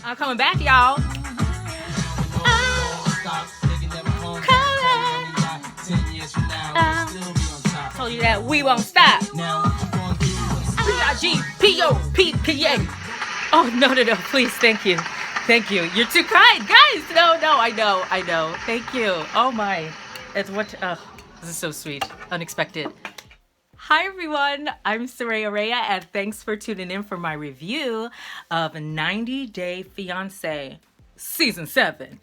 I'm coming back, y'all. Told you that we won't stop. P-I-G-P-O-P-P-A. Oh, no, please, thank you. Thank you. You're too kind, guys. No, I know. Thank you. Oh my. It's what, this is so sweet. Unexpected. Hi everyone, I'm Soraya Rhea and thanks for tuning in for my review of 90 Day Fiance Season 7.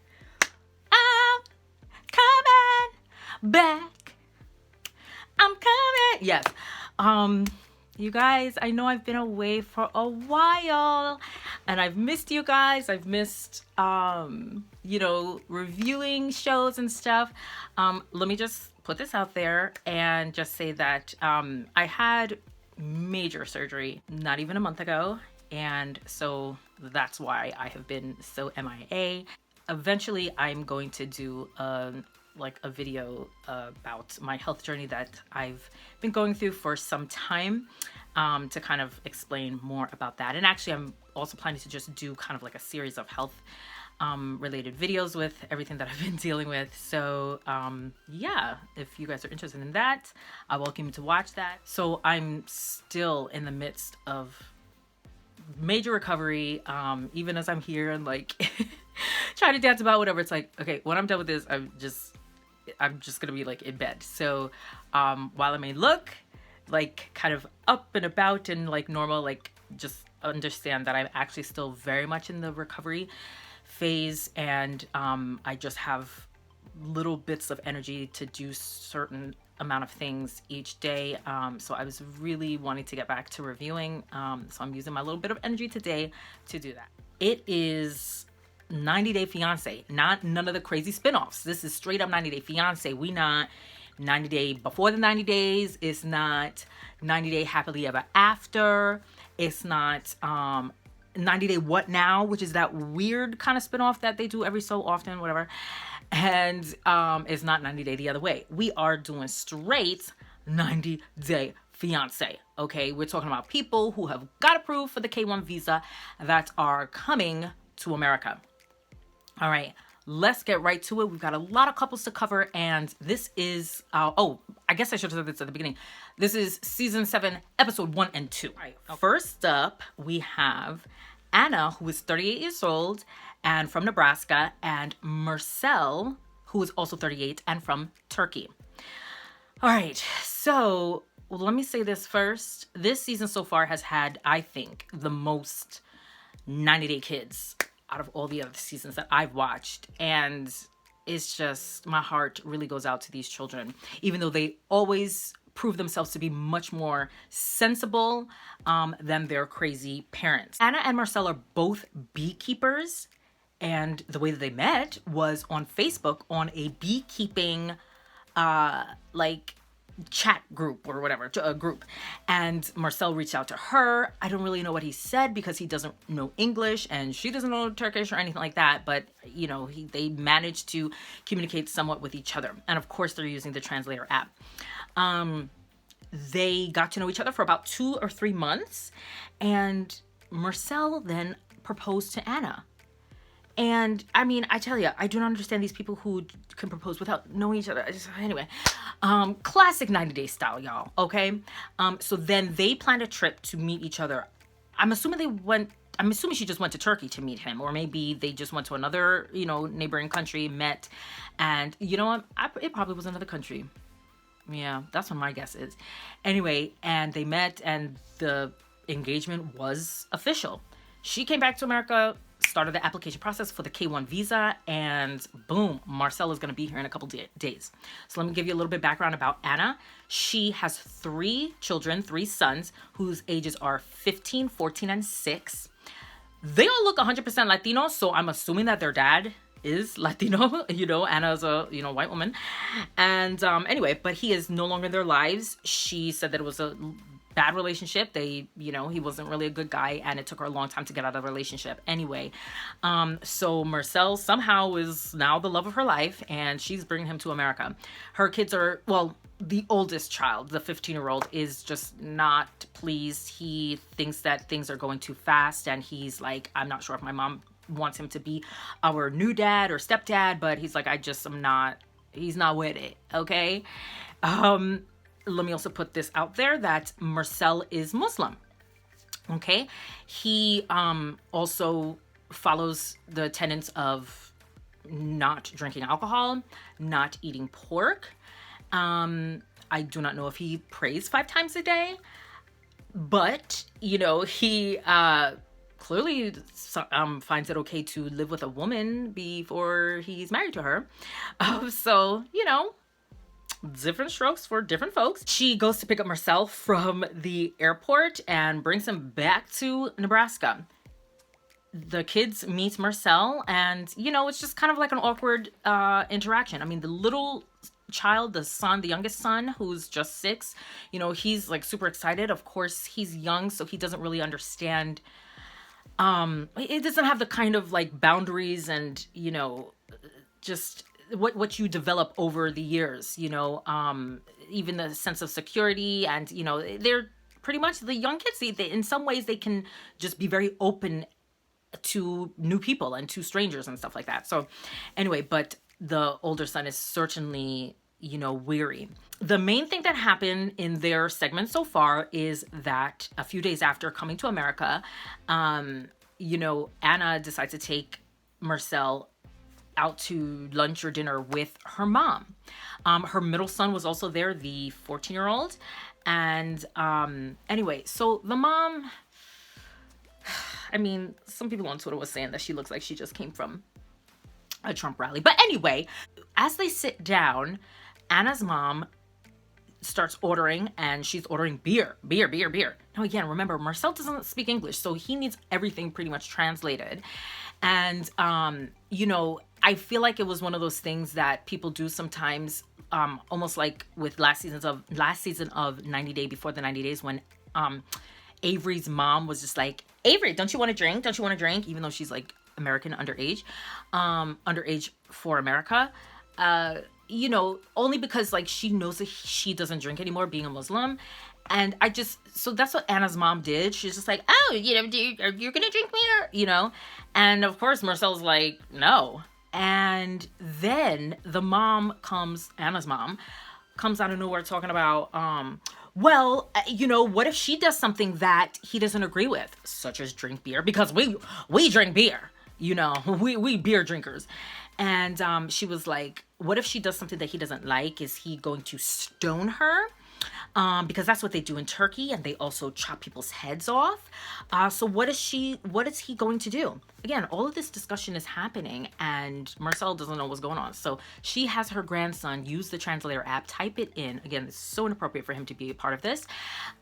I'm coming back. I'm coming. Yes. You guys, I know I've been away for a while and I've missed you guys. I've missed, reviewing shows and stuff. Let me just put this out there and just say that I had major surgery not even a month ago. And so that's why I have been so MIA. Eventually, I'm going to do a video about my health journey that I've been going through for some time, to kind of explain more about that. And actually, I'm also planning to just do kind of like a series of health related videos with everything that I've been dealing with. So yeah, if you guys are interested in that, I welcome you to watch that. So I'm still in the midst of major recovery, even as I'm here and like trying to dance about whatever. It's like, okay, when I'm done with this, I'm just gonna be like in bed. So while I may look like kind of up and about and like normal, like just understand that I'm actually still very much in the recovery phase, and I just have little bits of energy to do certain amount of things each day. So I was really wanting to get back to reviewing, so I'm using my little bit of energy today to do that. It is 90 Day Fiance, none of the crazy spin-offs. This is straight up 90 Day Fiance. We not 90 Day Before the 90 Days. It's not 90 Day Happily Ever After. It's not 90 Day What Now, which is that weird kind of spin-off that they do every so often, whatever. And it's not 90 Day the other way. We are doing straight 90 Day Fiance. Okay, we're talking about people who have got approved for the K1 visa that are coming to America. All right, let's get right to it. We've got a lot of couples to cover, and this is I guess I should have said this at the beginning. This is season 7, episode 1 and 2. Right. First up, we have Anna, who is 38 years old and from Nebraska, and Marcel, who is also 38 and from Turkey. All right, so let me say this first. This season so far has had, I think, the most 90 Day kids out of all the other seasons that I've watched. And it's just, my heart really goes out to these children, even though they always prove themselves to be much more sensible than their crazy parents. Anna and Marcel are both beekeepers, and the way that they met was on Facebook on a beekeeping chat group or whatever, a group. And Marcel reached out to her. I don't really know what he said because he doesn't know English and she doesn't know Turkish or anything like that. But, they managed to communicate somewhat with each other. And of course, they're using the translator app. They got to know each other for about 2 or 3 months. And Marcel then proposed to Anna. And I mean, I tell you, I do not understand these people who can propose without knowing each other. Anyway, classic 90 Day style, y'all. Okay. So then they planned a trip to meet each other. I'm assuming she just went to Turkey to meet him, or maybe they just went to another, neighboring country, met, and you know what? It probably was another country. Yeah, that's what my guess is. Anyway, and they met and the engagement was official. She came back to America, started the application process for the K1 visa, and boom, Marcel is going to be here in a couple days. So let me give you a little bit of background about Anna. She has 3 children, 3 sons, whose ages are 15, 14, and 6. They all look 100% Latino, so I'm assuming that their dad is Latino. Anna's a, white woman. And anyway, but he is no longer in their lives. She said that it was a bad relationship. He wasn't really a good guy, and it took her a long time to get out of the relationship. Anyway, so Marcel somehow is now the love of her life, and she's bringing him to America. Her kids are, the oldest child, the 15-year-old, is just not pleased. He thinks that things are going too fast, and he's like, I'm not sure if my mom wants him to be our new dad or stepdad, but he's like, I just am not, he's not with it. Okay. Um, Let me also put this out there that Marcel is Muslim. Okay. He also follows the tenets of not drinking alcohol, not eating pork. I do not know if he prays 5 times a day, but he clearly finds it okay to live with a woman before he's married to her. So different strokes for different folks. She goes to pick up Marcel from the airport and brings him back to Nebraska. The kids meet Marcel, and it's just kind of like an awkward interaction. I mean, the little child, the youngest son, who's just 6, he's like super excited. Of course, he's young, so he doesn't really understand. It doesn't have the kind of like boundaries and just what you develop over the years. Even the sense of security, and they're pretty much the young kids. They in some ways they can just be very open to new people and to strangers and stuff like that. So anyway, but the older son is certainly weary. The main thing that happened in their segment so far is that a few days after coming to America, Anna decides to take Marcel out to lunch or dinner with her mom. Her middle son was also there, the 14-year-old. And anyway, so the mom, I mean, some people on Twitter was saying that she looks like she just came from a Trump rally. But anyway, as they sit down, Anna's mom starts ordering, and she's ordering beer. Now again, remember, Marcel doesn't speak English, so he needs everything pretty much translated. And I feel like it was one of those things that people do sometimes, almost like with last season of 90 Day Before the 90 Days, when Avery's mom was just like, Avery, don't you want to drink? Don't you want to drink? Even though she's like American underage for America. Only because like she knows that she doesn't drink anymore, being a Muslim. And so that's what Anna's mom did. She's just like, oh, you're gonna drink beer, and of course Marcel's like, no. And then Anna's mom comes out of nowhere talking about, well, what if she does something that he doesn't agree with, such as drink beer, because we drink beer, we beer drinkers. And she was like, what if she does something that he doesn't like? Is he going to stone her? Because that's what they do in Turkey, and they also chop people's heads off. So what is he going to do? Again, all of this discussion is happening, and Marcel doesn't know what's going on. So she has her grandson use the translator app, type it in. Again, it's so inappropriate for him to be a part of this.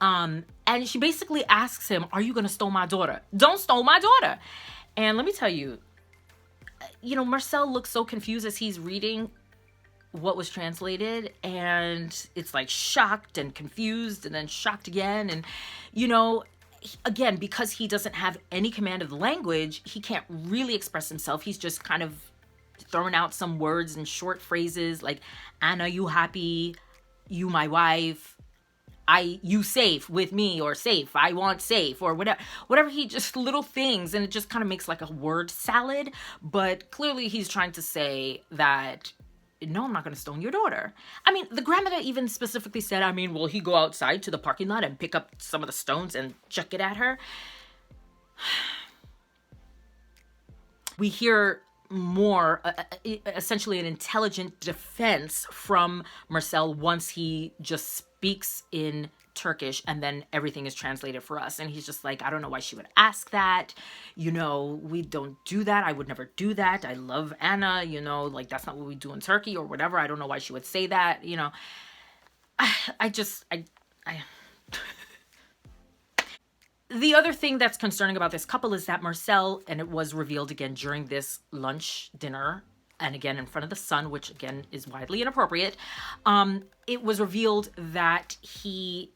And she basically asks him, are you going to stone my daughter? Don't stone my daughter. And let me tell you, Marcel looks so confused as he's reading what was translated, and it's like shocked and confused and then shocked again. And again, because he doesn't have any command of the language, he can't really express himself. He's just kind of throwing out some words and short phrases like, Anna, you happy? You my wife? You safe with me, or safe, I want safe, or whatever he just little things. And it just kind of makes like a word salad. But clearly he's trying to say that, no, I'm not going to stone your daughter. I mean, the grandmother even specifically said, will he go outside to the parking lot and pick up some of the stones and chuck it at her? We hear more, essentially an intelligent defense from Marcel once he just speaks in Turkish, and then everything is translated for us. And he's just like, I don't know why she would ask that. We don't do that. I would never do that. I love Anna, like that's not what we do in Turkey or whatever. I don't know why she would say that. The other thing that's concerning about this couple is that Marcel, and it was revealed again during this lunch dinner, and again in front of the son, which again is widely inappropriate, it was revealed that he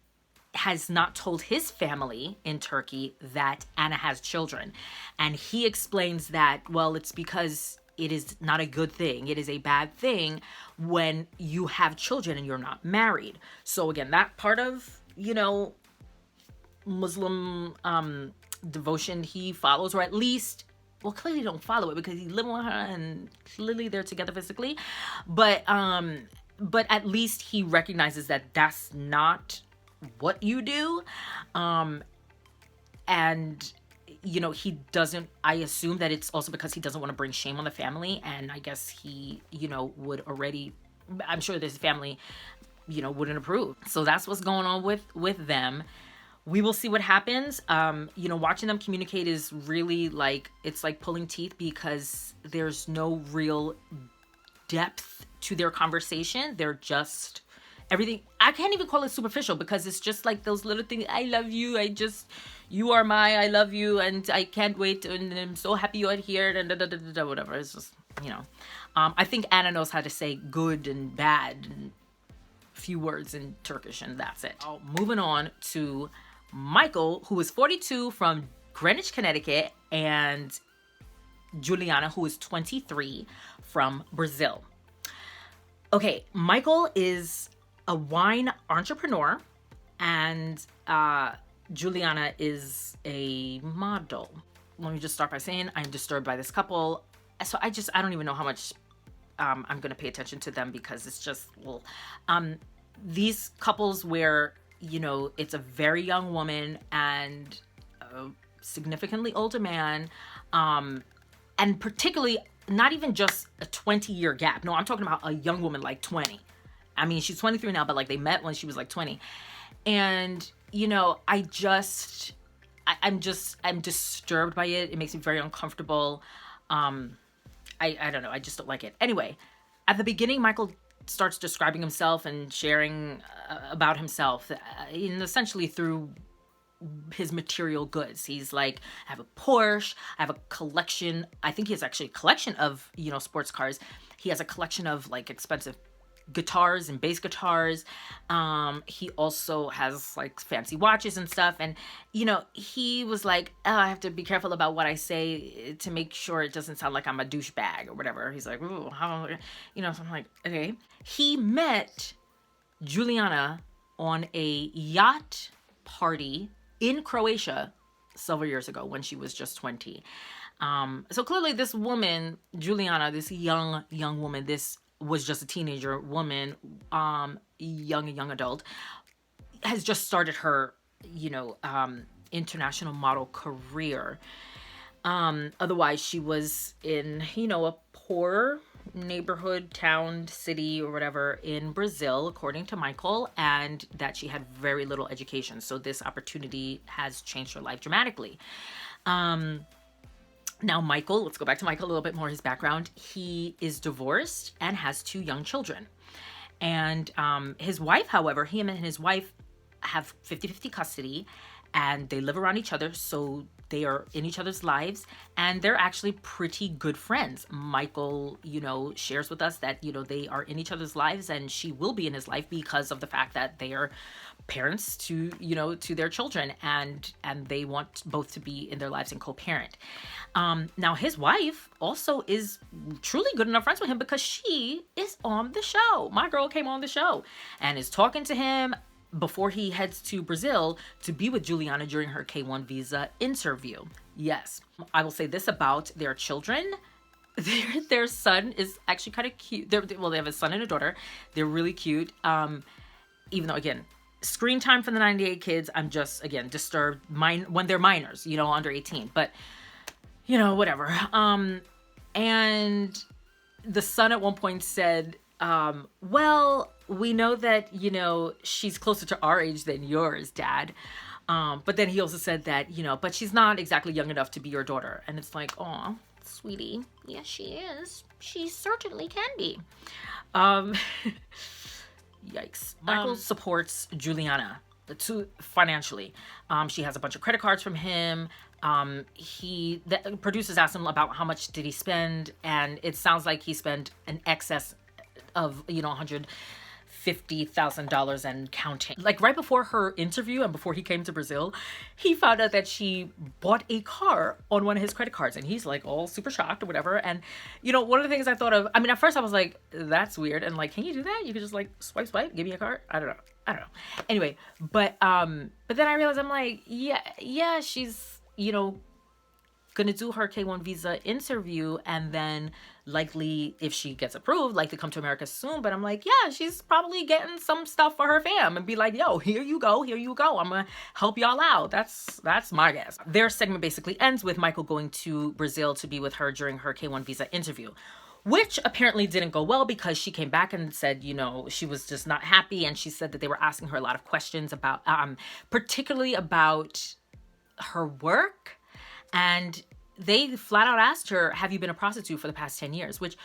has not told his family in Turkey that Anna has children. And he explains that, well, it's because it is not a good thing. It is a bad thing when you have children and you're not married. So again, that part of, Muslim devotion he follows, or at least well, clearly don't follow it because he's living with her and clearly they're together physically. But at least he recognizes that that's not what you do. And he doesn't, I assume that it's also because he doesn't want to bring shame on the family. And I guess he, would already, I'm sure this family, wouldn't approve. So that's what's going on with them. We will see what happens. Watching them communicate is really like, it's like pulling teeth because there's no real depth to their conversation. They're just everything. I can't even call it superficial because it's just like those little things. I love you. You are I love you. And I can't wait. And I'm so happy you're here. And whatever. It's just, I think Anna knows how to say good and bad and few words in Turkish, and that's it. Moving on to Michael, who is 42 from Greenwich, Connecticut, and Juliana, who is 23 from Brazil. Okay, Michael is a wine entrepreneur, and Juliana is a model. Let me just start by saying I'm disturbed by this couple. So I don't even know how much I'm going to pay attention to them because it's just, these couples where, it's a very young woman and a significantly older man, and particularly not even just a 20-year gap. No, I'm talking about a young woman like 20. I mean, she's 23 now, but like they met when she was like 20. And, I'm disturbed by it. It makes me very uncomfortable. I don't know. I just don't like it. Anyway, at the beginning, Michael starts describing himself and sharing about himself, essentially through his material goods. He's like, I have a Porsche, I have a collection. I think he has actually a collection of, sports cars. He has a collection of like expensive guitars and bass guitars. He also has like fancy watches and stuff. And, he was like, oh, I have to be careful about what I say to make sure it doesn't sound like I'm a douchebag or whatever. He's like, ooh, how, so I'm like, okay. He met Juliana on a yacht party in Croatia several years ago when she was just 20. So clearly this woman, Juliana, this young woman, this was just a teenager woman, young adult, has just started her, international model career. Otherwise she was in, a poor neighborhood, town, city, or whatever in Brazil, according to Michael, and that she had very little education. So this opportunity has changed her life dramatically. Now, Michael, let's go back to Michael a little bit more, his background. He is divorced and has 2 young children. And his wife, however, him and his wife have 50-50 custody, and they live around each other, so they are in each other's lives, and they're actually pretty good friends. Michael, shares with us that, they are in each other's lives, and she will be in his life because of the fact that they are parents to, to their children, and they want both to be in their lives and co-parent. Now his wife also is truly good enough friends with him because she is on the show. My girl came on the show and is talking to him before he heads to Brazil to be with Juliana during her K-1 visa interview. Yes, I will say this about their children. Their son is actually kind of cute. They have a son and a daughter. They're really cute. Even though, again, screen time for the 98 kids, I'm just, again, disturbed when they're minors, under 18. But, whatever. And the son at one point said, well, we know that, she's closer to our age than yours, Dad. But then he also said that, but she's not exactly young enough to be your daughter. And it's like, oh, sweetie. Yes, she is. She certainly can be. Yikes. Michael supports Juliana financially. She has a bunch of credit cards from him. The producers asked him about how much did he spend, and it sounds like he spent an excess of, $150,000 and counting. Like right before her interview and before he came to Brazil, he found out that she bought a car on one of his credit cards, and he's like all super shocked or whatever. And one of the things I thought of, at first I was like, that's weird. And like, can you do that? You could just like swipe, give me a card. I don't know. Anyway, but then I realized I'm like, yeah, she's, gonna do her K1 visa interview, and then likely, if she gets approved, likely come to America soon. But I'm like, yeah, she's probably getting some stuff for her fam and be like, yo, here you go, here you go. I'm gonna help y'all out. That's my guess. Their segment basically ends with Michael going to Brazil to be with her during her K1 visa interview, which apparently didn't go well because she came back and said, you know, she was just not happy. And she said that they were asking her a lot of questions about, particularly about her work. And they flat out asked her, have you been a prostitute for the past 10 years? Which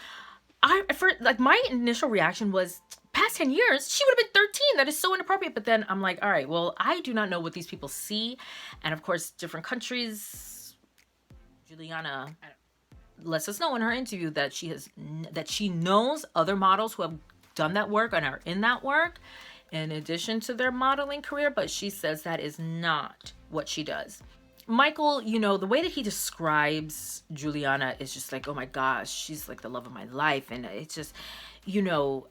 my initial reaction was, past 10 years, she would have been 13. That is so inappropriate. But then I'm like, all right, well, I do not know what these people see. And of course, different countries. Juliana lets us know in her interview that she knows other models who have done that work and are in that work in addition to their modeling career, but she says that is not what she does. Michael, you know, the way that he describes Juliana is just like, oh my gosh, she's like the love of my life. And it's just, you know,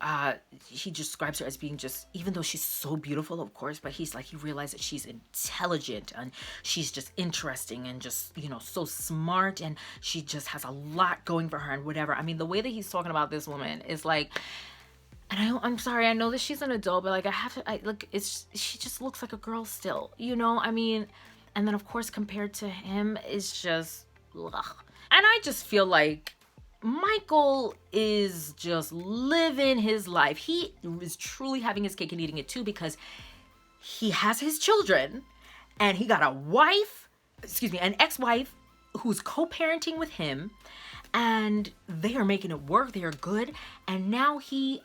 he describes her as being just, even though she's so beautiful, of course, but he's like, he realized that she's intelligent and she's just interesting and just, you know, so smart, and she just has a lot going for her and whatever. I mean, the way that he's talking about this woman is like, and I'm sorry, I know that she's an adult, but like, she just looks like a girl still, you know? I mean, and then of course, compared to him, it's just, ugh. And I just feel like Michael is just living his life. He is truly having his cake and eating it too, because he has his children and he got an ex-wife who's co-parenting with him, and they are making it work. They are good. And now he's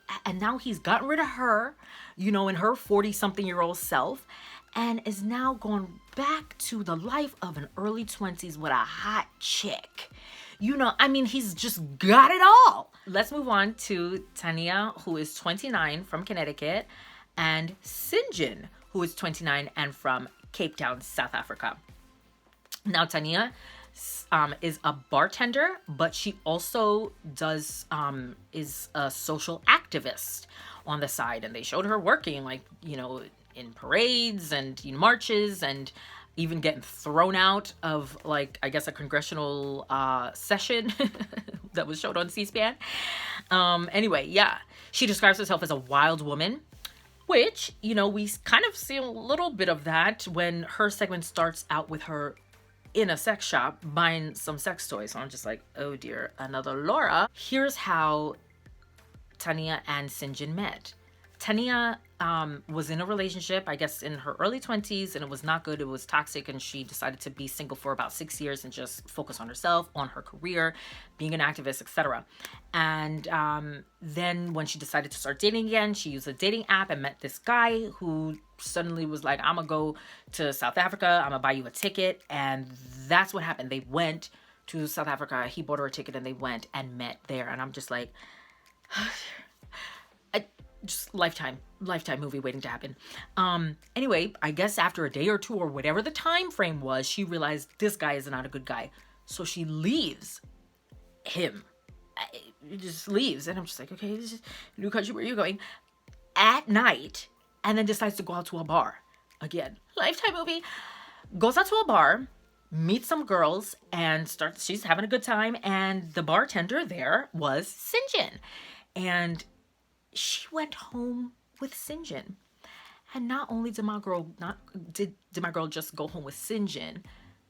gotten rid of her, you know, in her 40-something-year-old self, and is now going back to the life of an early 20s with a hot chick. You know, I mean, he's just got it all. Let's move on to Tania, who is 29 from Connecticut, and Sinjin, who is 29 and from Cape Town, South Africa. Now, Tania is a bartender, but she also is a social activist on the side. And they showed her working, like, you know, in parades and marches, and even getting thrown out of, like, I guess a congressional session that was showed on C-SPAN. Anyway, yeah, she describes herself as a wild woman, which, you know, we kind of see a little bit of that when her segment starts out with her in a sex shop buying some sex toys. So I'm just like, oh dear, another Laura. Here's how Tania and Sinjin met. Tania was in a relationship, I guess, in her early 20s, and it was not good. It was toxic, and she decided to be single for about 6 years and just focus on herself, on her career, being an activist, etc. And then when she decided to start dating again, she used a dating app and met this guy who suddenly was like, I'm gonna go to South Africa, I'm gonna buy you a ticket. And that's what happened. They went to South Africa. He bought her a ticket and they went and met there. And I'm just like, just lifetime movie waiting to happen. Anyway, I guess after a day or two or whatever the time frame was, she realized this guy is not a good guy. So she leaves him. Just leaves. And I'm just like, okay, this is a new country, where are you going? At night, and then decides to go out to a bar. Again, lifetime movie. Goes out to a bar, meets some girls, and she's having a good time. And the bartender there was Sinjin. And she went home with Sinjin. And not only did my girl just go home with Sinjin,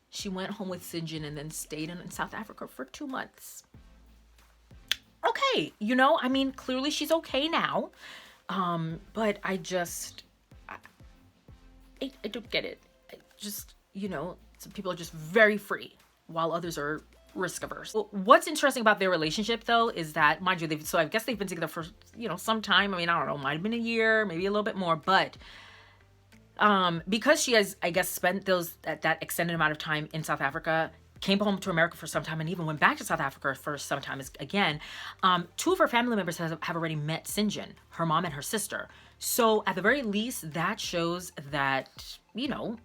she went home with Sinjin and then stayed in South Africa for 2 months. Okay, you know, I mean, clearly she's okay now. But I don't get it. You know, some people are just very free while others are risk averse. What's interesting about their relationship, though, is that, mind you, I guess they've been together for, you know, some time. I mean, I don't know, might have been a year, maybe a little bit more, but because she has, I guess, spent that extended amount of time in South Africa, came home to America for some time, and even went back to South Africa for some time again. 2 of her family members have already met Sinjin, her mom and her sister. So at the very least, that shows that, you know,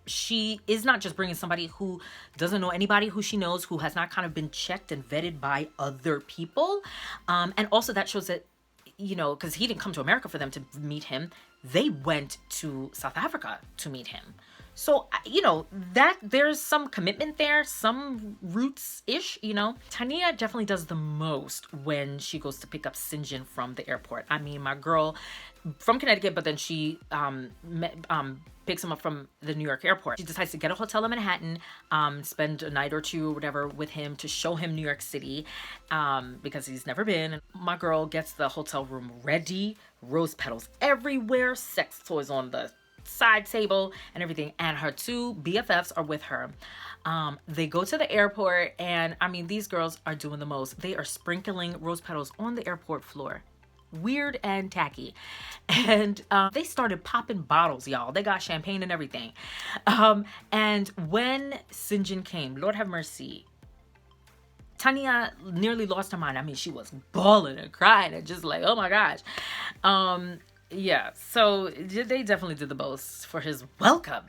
she is not just bringing somebody who doesn't know anybody who she knows, who has not kind of been checked and vetted by other people. And also that shows that, you know, because he didn't come to America for them to meet him. They went to South Africa to meet him. So, you know, that there's some commitment there, some roots ish, you know. Tania definitely does the most when she goes to pick up Sinjin from the airport. I mean, my girl from Connecticut, but then she picks him up from the New York airport. She decides to get a hotel in Manhattan, spend a night or two or whatever with him to show him New York City, because he's never been. My girl gets the hotel room ready, rose petals everywhere, sex toys on the side table and everything, and her two BFFs are with her. They go to the airport, and I mean, these girls are doing the most. They are sprinkling rose petals on the airport floor. Weird and tacky. And they started popping bottles, y'all. They got champagne and everything. And when Sinjin came, Lord have mercy, Tania nearly lost her mind. I mean, she was bawling and crying and just like, oh my gosh. Yeah, so they definitely did the most for his welcome.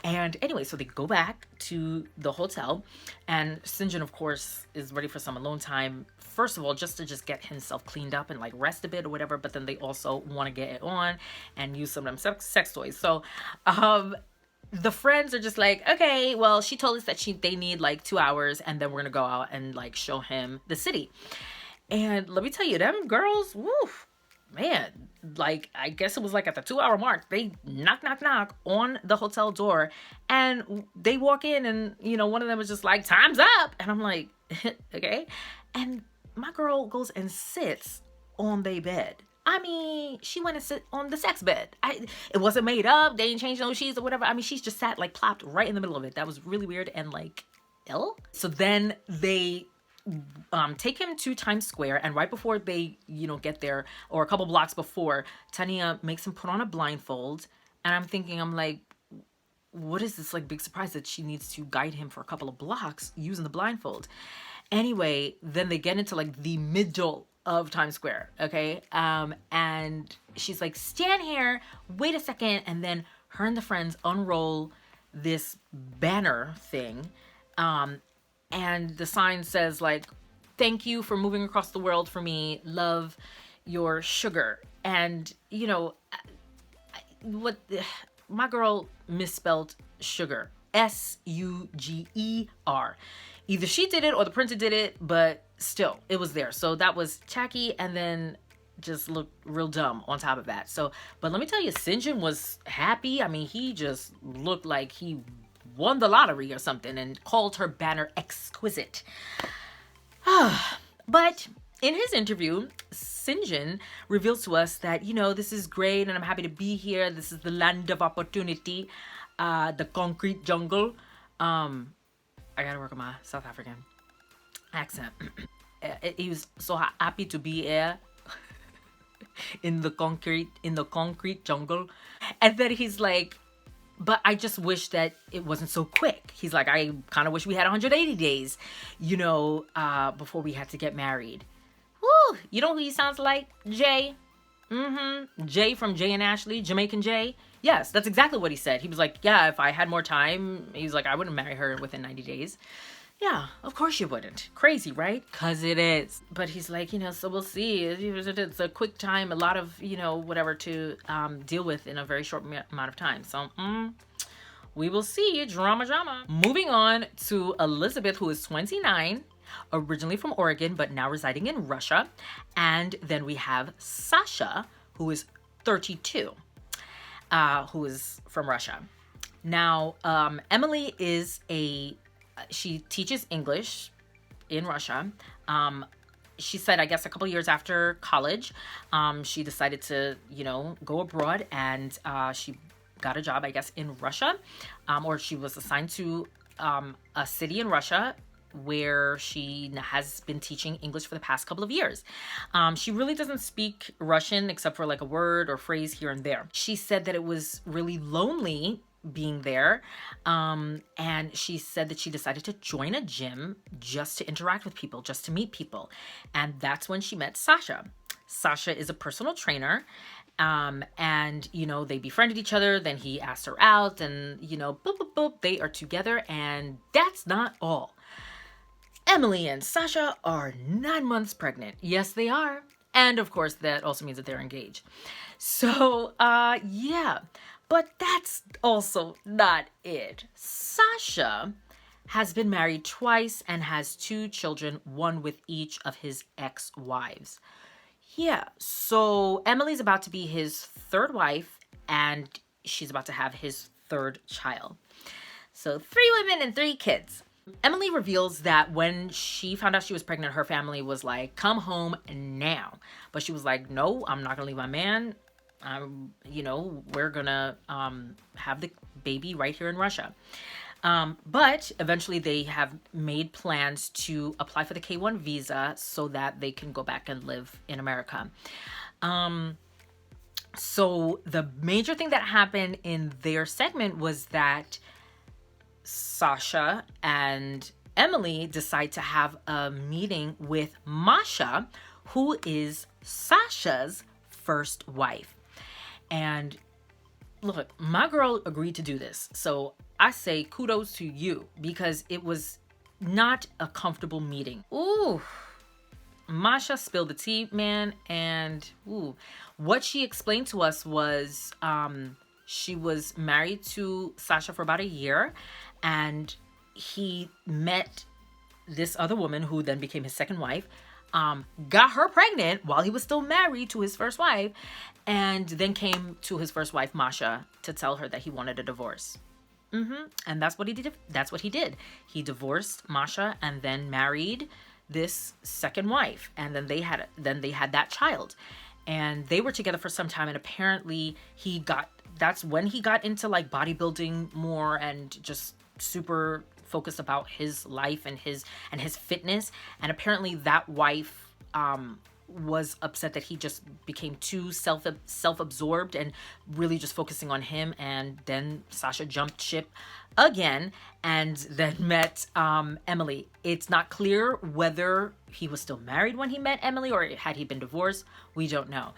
And anyway, so they go back to the hotel, and Sinjin, of course, is ready for some alone time. First of all, just to get himself cleaned up and like rest a bit or whatever, but then they also want to get it on and use some of them sex toys. So the friends are just like, okay, well, she told us that they need like 2 hours, and then we're gonna go out and like show him the city. And let me tell you, them girls, woof, man, like, I guess it was like at the 2 hour mark, they knock on the hotel door, and they walk in, and you know, one of them was just like, time's up. And I'm like, okay. And my girl goes and sits on their bed. I mean, she went and sit on the sex bed. It wasn't made up. They didn't change no sheets or whatever. I mean, she's just sat like plopped right in the middle of it. That was really weird and like ill. So then they take him to Times Square, and right before they, you know, get there, or a couple blocks before, Tania makes him put on a blindfold. And I'm like, what is this like big surprise that she needs to guide him for a couple of blocks using the blindfold? Anyway, then they get into like the middle of Times Square, okay? And she's like, stand here, wait a second. And then her and the friends unroll this banner thing. And the sign says like, thank you for moving across the world for me. Love, your sugar. And, you know, my girl misspelled sugar. Suger. Either she did it or the printer did it, but still, it was there. So that was tacky, and then just looked real dumb on top of that. So, but let me tell you, Sinjin was happy. I mean, he just looked like he won the lottery or something, and called her banner exquisite. But in his interview, Sinjin reveals to us that, you know, this is great and I'm happy to be here. This is the land of opportunity, the concrete jungle. I gotta work on my South African accent. He was so happy to be here in the concrete jungle. And then he's like, but I just wish that it wasn't so quick. He's like, I kind of wish we had 180 days, you know, before we had to get married. Woo! You know who he sounds like? Jay. Jay from Jay and Ashley, Jamaican Jay. Yes, that's exactly what he said. He was like, yeah, if I had more time, he's like, I wouldn't marry her within 90 days. Yeah, of course you wouldn't. Crazy, right? Because it is. But he's like, you know, so we'll see. It's a quick time, a lot of, you know, whatever to deal with in a very short amount of time. So, we will see. Drama. Moving on to Elizabeth, who is 29, originally from Oregon, but now residing in Russia. And then we have Sasha, who is 32, who is from Russia. Now, Emily is she teaches English in Russia. She said, I guess a couple years after college, she decided to, you know, go abroad, and she got a job, I guess, in Russia, or she was assigned to a city in Russia where she has been teaching English for the past couple of years. She really doesn't speak Russian except for like a word or phrase here and there. She said that it was really lonely being there, and she said that she decided to join a gym just to interact with people, just to meet people, and that's when she met Sasha. Sasha is a personal trainer, and you know, they befriended each other. Then he asked her out, and you know, boop boop boop, they are together. And that's not all. Emily and Sasha are 9 months pregnant. Yes, they are. And of course, that also means that they're engaged. So, yeah. But that's also not it. Sasha has been married twice and has 2 children, one with each of his ex-wives. Yeah, so Emily's about to be his third wife, and she's about to have his third child. So 3 women and 3 kids. Emily reveals that when she found out she was pregnant, her family was like, come home now. But she was like, no, I'm not gonna leave my man. We're gonna have the baby right here in Russia. But eventually they have made plans to apply for the K-1 visa so that they can go back and live in America. So the major thing that happened in their segment was that Sasha and Emily decide to have a meeting with Masha, who is Sasha's first wife. And look, my girl agreed to do this. So I say kudos to you, because it was not a comfortable meeting. Ooh, Masha spilled the tea, man. And what she explained to us was she was married to Sasha for about a year, and he met this other woman who then became his second wife, got her pregnant while he was still married to his first wife, and then came to his first wife, Masha, to tell her that he wanted a divorce. And that's what he did. That's what he did. He divorced Masha and then married this second wife, and then they had that child, and they were together for some time. And apparently that's when he got into like bodybuilding more and just super focused about his life and his fitness. And apparently that wife was upset that he just became too self-absorbed and really just focusing on him. And then Sasha jumped ship again and then met Emily. It's not clear whether he was still married when he met Emily or had he been divorced. We don't know.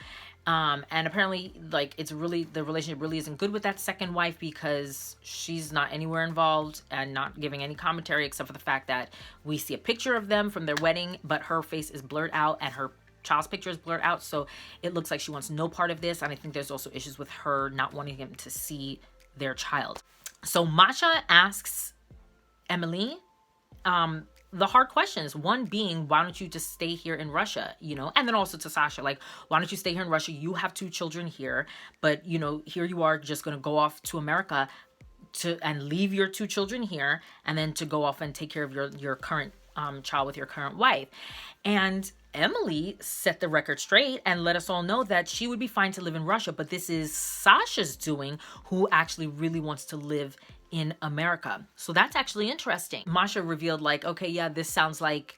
And apparently, like, the relationship really isn't good with that second wife, because she's not anywhere involved and not giving any commentary, except for the fact that we see a picture of them from their wedding, but her face is blurred out and her child's picture is blurred out. So it looks like she wants no part of this. And I think there's also issues with her not wanting him to see their child. So Masha asks Emily, the hard questions, one being, why don't you just stay here in Russia, and then also to Sasha, like, why don't you stay here in Russia? You have 2 children here, but here you are just going to go off to America and leave your 2 children here, and then to go off and take care of your current child with your current wife. And Emily set the record straight and let us all know that she would be fine to live in Russia, but this is Sasha's doing, who actually really wants to live in America. So that's actually interesting. Masha revealed, like, okay, yeah, this sounds like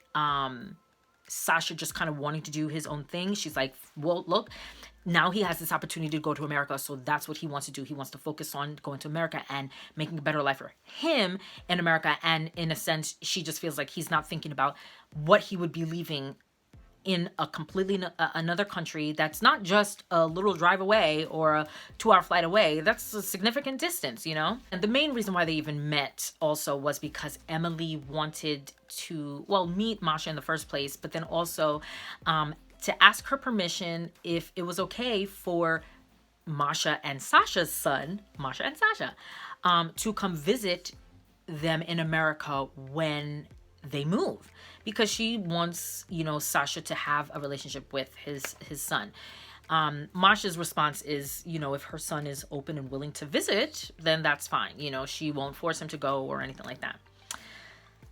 Sasha just kind of wanting to do his own thing. She's like, well, look, now he has this opportunity to go to America, so that's what he wants to do. He wants to focus on going to America and making a better life for him in America. And in a sense, she just feels like he's not thinking about what he would be leaving in a completely another country that's not just a little drive away or a 2-hour flight away. That's a significant distance, And the main reason why they even met also was because Emily wanted to, meet Masha in the first place, but then also to ask her permission if it was okay for Masha and Sasha's son, Masha and Sasha, to come visit them in America when they move, because she wants, Sasha to have a relationship with his son. Masha's response is, if her son is open and willing to visit, then that's fine. She won't force him to go or anything like that.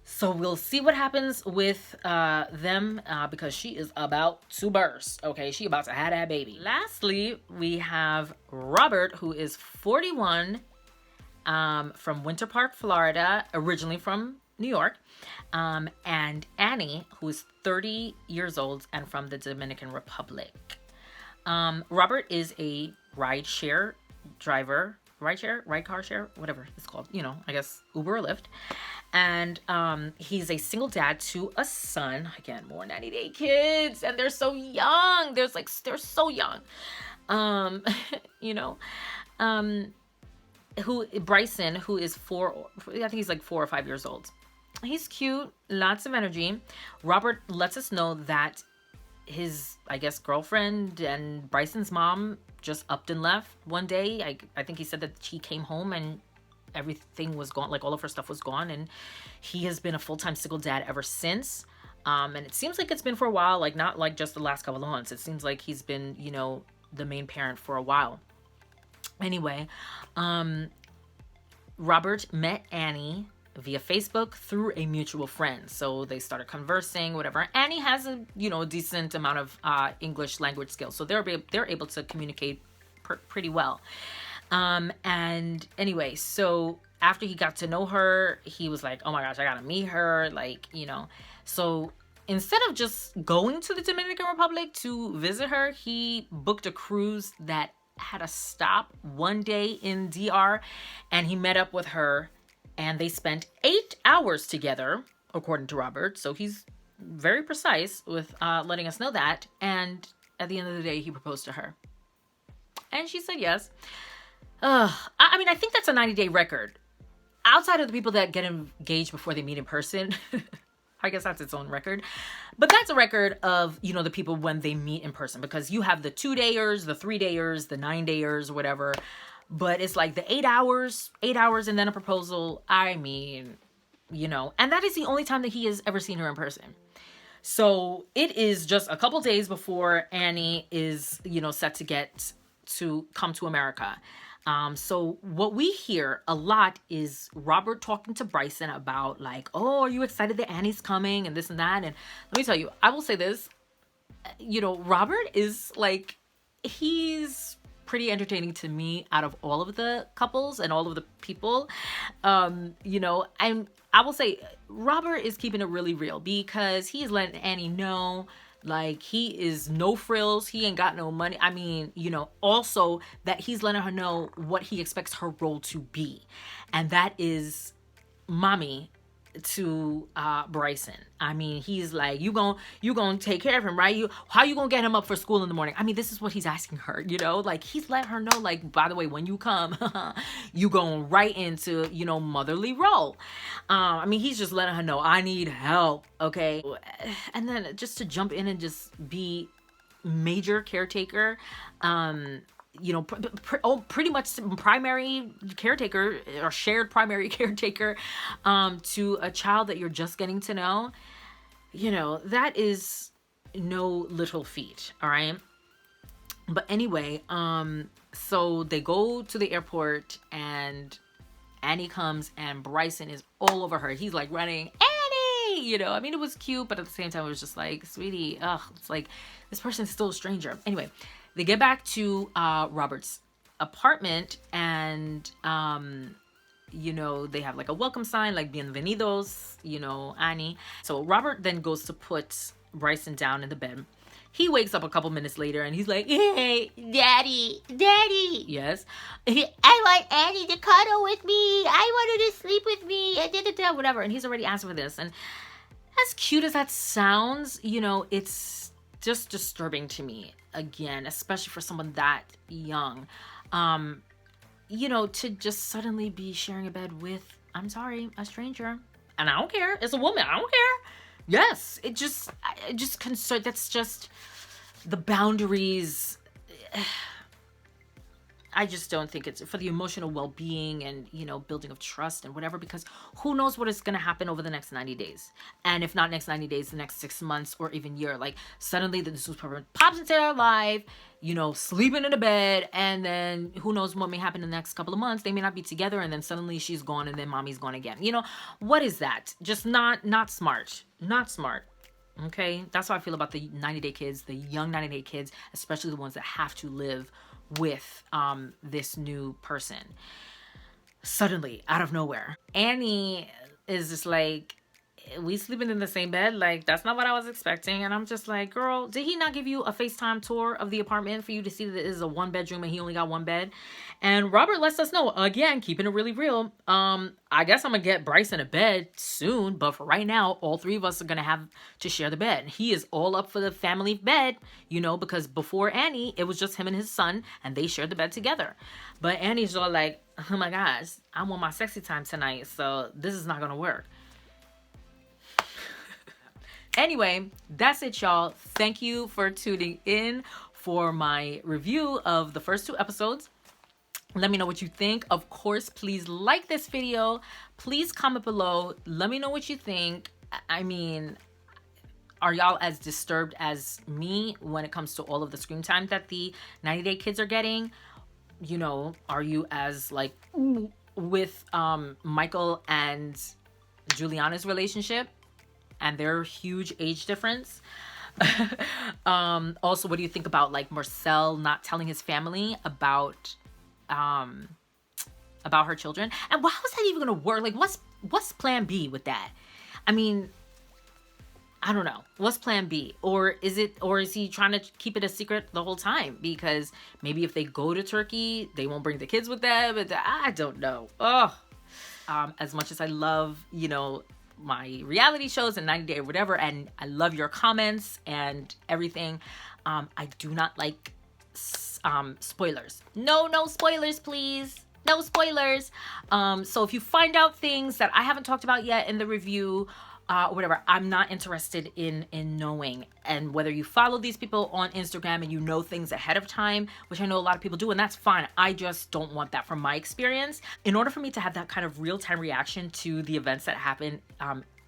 So we'll see what happens with them, because she is about to burst. Okay, she about to have that baby. Lastly, we have Robert, who is 41, from Winter Park, Florida, originally from New York, and Annie, who is 30 years old and from the Dominican Republic. Robert is a ride car share, whatever it's called, I guess Uber or Lyft. And he's a single dad to a son. Again, more 90-day kids, and they're so young. They're so young. Bryson, who is 4, I think he's like 4 or 5 years old. He's cute, lots of energy. Robert lets us know that his, I guess, girlfriend and Bryson's mom just upped and left one day. I think he said that she came home and everything was gone, like all of her stuff was gone, and he has been a full-time single dad ever since. And it seems like it's been for a while, like not like just the last couple of months. It seems like he's been, the main parent for a while. Anyway, Robert met Annie via Facebook through a mutual friend. So they started conversing, whatever. Annie has a, decent amount of English language skills. So they're able to communicate pretty well. And anyway, so after he got to know her, he was like, oh my gosh, I gotta meet her. Like, so instead of just going to the Dominican Republic to visit her, he booked a cruise that had a stop one day in DR, and he met up with her, and they spent 8 hours together, according to Robert. So he's very precise with letting us know that. And at the end of the day, he proposed to her, and she said yes. I mean, I think that's a 90-day record. Outside of the people that get engaged before they meet in person, I guess that's its own record. But that's a record of, the people when they meet in person, because you have the 2-dayers, the 3-dayers, the 9-dayers, whatever. But it's like the 8 hours, and then a proposal. I mean, and that is the only time that he has ever seen her in person. So it is just a couple days before Annie is, set to come to America. So what we hear a lot is Robert talking to Bryson about like, oh, are you excited that Annie's coming and this and that? And let me tell you, I will say this, Robert is like, he's pretty entertaining to me out of all of the couples and all of the people. I will say Robert is keeping it really real, because he is letting Annie know, like, he is no frills. He ain't got no money. I mean, also that he's letting her know what he expects her role to be. And that is mommy to Bryson. I mean, he's like, you gonna take care of him, right? How you gonna get him up for school in the morning? I mean, this is what he's asking her, like he's letting her know, like, by the way, when you come, you going right into, motherly role. I mean, he's just letting her know, I need help, okay? And then just to jump in and just be major caretaker, pretty much primary caretaker or shared primary caretaker to a child that you're just getting to know, that is no little feat. All right. But anyway, so they go to the airport and Annie comes and Bryson is all over her. He's like running, Annie, I mean, it was cute, but at the same time, it was just like, sweetie, it's like, this person's still a stranger. Anyway, they get back to Robert's apartment, and they have like a welcome sign, like bienvenidos, Annie. So Robert then goes to put Bryson down in the bed. He wakes up a couple minutes later and he's like, hey, daddy. Yes. I want Annie to cuddle with me. I want her to sleep with me. Whatever. And he's already asked for this. And as cute as that sounds, it's just disturbing to me, again, especially for someone that young, to just suddenly be sharing a bed with, I'm sorry, a stranger. And I don't care. It's a woman. I don't care. Yes. It just concern. That's just the boundaries. I just don't think it's for the emotional well-being and, building of trust and whatever, because who knows what is going to happen over the next 90 days. And if not next 90 days, the next 6 months or even year, like suddenly this person pops into their life, sleeping in a bed. And then who knows what may happen in the next couple of months. They may not be together. And then suddenly she's gone and then mommy's gone again. What is that? Just not smart, not smart. Okay. That's how I feel about the 90-day kids, the young 90-day kids, especially the ones that have to live with this new person suddenly out of nowhere. Annie is just like, we sleeping in the same bed? Like, that's not what I was expecting. And I'm just like, girl, did he not give you a FaceTime tour of the apartment for you to see that it is a 1-bedroom and he only got 1 bed? And Robert lets us know, again, keeping it really real. I guess I'm gonna get Bryson a bed soon, but for right now, all 3 of us are gonna have to share the bed. He is all up for the family bed, because before Annie, it was just him and his son, and they shared the bed together. But Annie's all like, oh my gosh, I want my sexy time tonight, so this is not gonna work. Anyway, that's it, y'all. Thank you for tuning in for my review of the first 2 episodes. Let me know what you think. Of course, please like this video. Please comment below. Let me know what you think. I mean, are y'all as disturbed as me when it comes to all of the screen time that the 90 Day Kids are getting? You know, are you as like with Michael and Juliana's relationship and their huge age difference? Also, what do you think about like Marcel not telling his family about her children? And how is that even gonna work? Like, what's plan B with that? I mean, I don't know. What's plan B? Or is he trying to keep it a secret the whole time? Because maybe if they go to Turkey, they won't bring the kids with them. I don't know. Oh, as much as I love, you know, my reality shows and 90 Day or whatever, and I love your comments and everything, I do not like spoilers. No spoilers, please. No spoilers. So if you find out things that I haven't talked about yet in the review, or whatever, I'm not interested in knowing. And whether you follow these people on Instagram and you know things ahead of time, which I know a lot of people do, and that's fine. I just don't want that from my experience. In order for me to have that kind of real-time reaction to the events that happen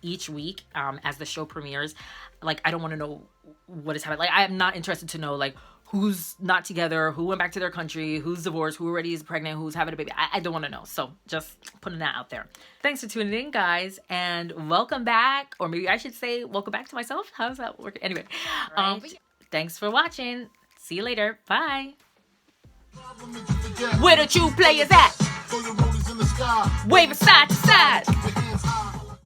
each week as the show premieres, like, I don't want to know what is happening. Like, I am not interested to know, like, who's not together, who went back to their country, who's divorced, who already is pregnant, who's having a baby. I don't want to know. So just putting that out there. Thanks for tuning in, guys, and welcome back. Or maybe I should say welcome back to myself. How's that working? Anyway, thanks for watching. See you later. Bye. Where the true players at? Wave it side to side.